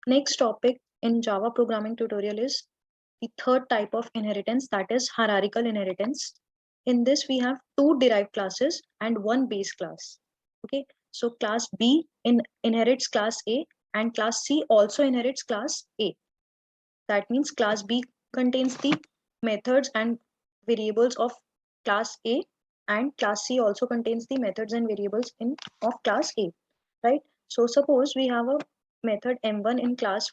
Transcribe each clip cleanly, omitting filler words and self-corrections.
Next topic in Java programming tutorial is the third type of inheritance, that is hierarchical inheritance. In this we have two derived classes and one base class. Okay, so class B inherits class A and class C also inherits class A. That means class B contains the methods and variables of class A, and class C also contains the methods and variables of class A, right? So suppose we have a method M1 in class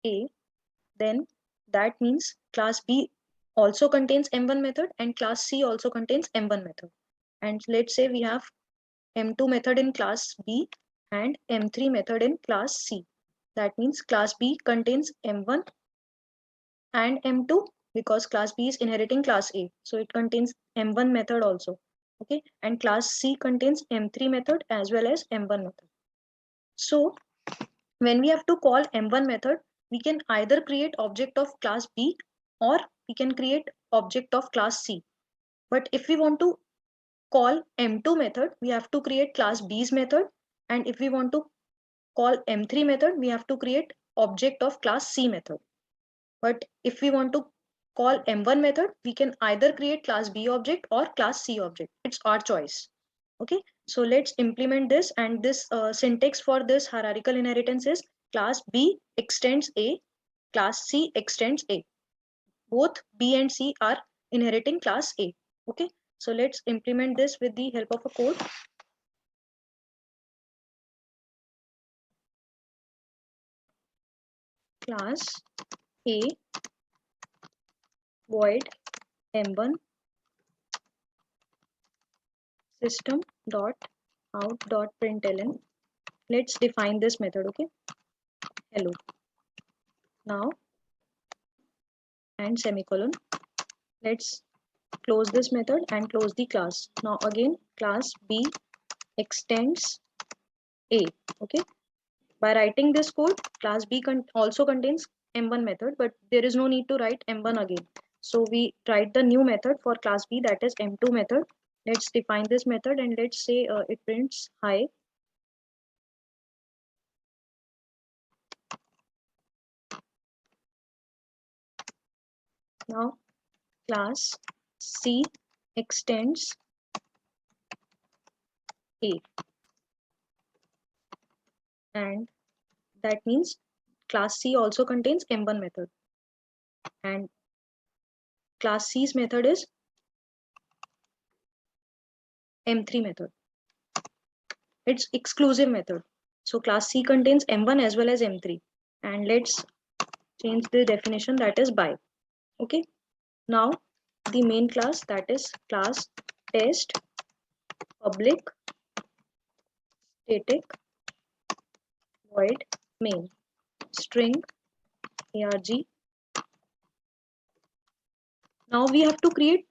A, then that means class B also contains M1 method and class C also contains M1 method. And let's say we have M2 method in class B and M3 method in class C. That means class B contains M1 and M2 because class B is inheriting class A. So it contains M1 method also. Okay, and class C contains M3 method as well as M1 method. So when we have to call M1 method, we can either create object of class B or we can create object of class C. But if we want to call M2 method, we have to create class B's method. And if we want to call M3 method, we have to create object of class C method. But if we want to call M1 method, we can either create class B object or class C object. It's our choice. Okay, so let's implement this, and this syntax for this hierarchical inheritance is class B extends A, class C extends A. Both B and C are inheriting class A. Okay, so let's implement this with the help of a code. Class A void M1 system dot out dot println. Let's define this method. Okay, hello now and semicolon. Let's close this method and close the class. Now again class B extends A. Okay, by writing this code, class B also contains M1 method, but there is no need to write M1 again. So we write the new method for class B, that is M2 method. Let's define this method and let's say it prints hi. Now class C extends A, and that means class C also contains M1 method, and class C's method is M3 method. It's exclusive method. So class C contains M1 as well as M3. And let's change the definition, that is by. Okay. Now the main class, that is class test public static void main string arg. Now we have to create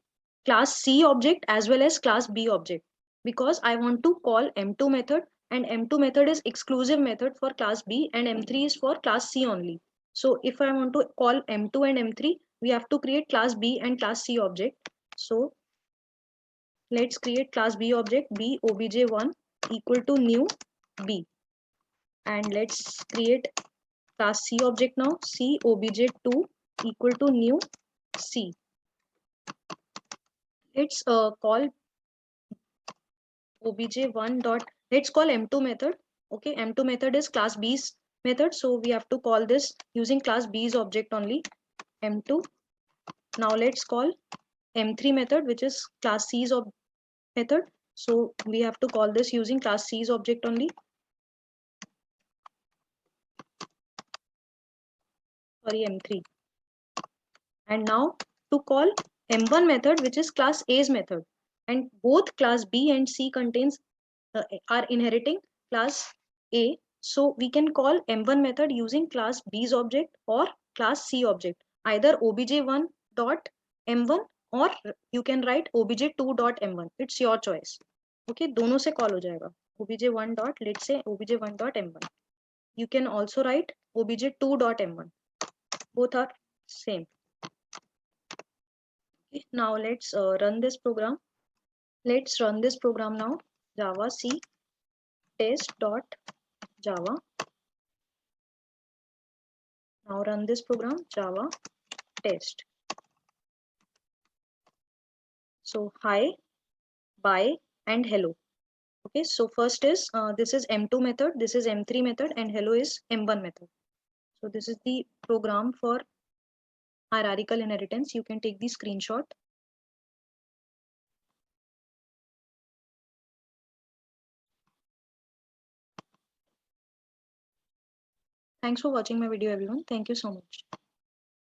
class C object as well as class B object, because I want to call M2 method, and M2 method is exclusive method for class B and M3 is for class C only. So if I want to call M2 and M3, we have to create class B and class C object. So let's create class B object B obj1 equal to new B, and let's create class C object now C obj2 equal to new C. Let's call obj1 dot, let's call M2 method. Okay, M2 method is class B's method, so we have to call this using class B's object only, M2. Now let's call M3 method, which is class C's method, so we have to call this using class C's object only, sorry M3. And now to call M1 method, which is class A's method, and both class B and C contains are inheriting class A. So we can call M1 method using class B's object or class C object, either obj1 dot M1 or you can write obj2 dot M1. It's your choice. Okay, दोनों से call हो जाएगा. obj1 dot, let's say obj1 dot M1. You can also write obj2 dot M1. Both are same. Okay, now let's run this program. Let's run this program now. Java C test dot Java. Now run this program, Java test. So hi, bye, and hello. Okay, so first is this is M2 method, this is M3 method, and hello is M1 method. So this is the program for hierarchical inheritance. You can take the screenshot. Thanks for watching my video, everyone. Thank you so much.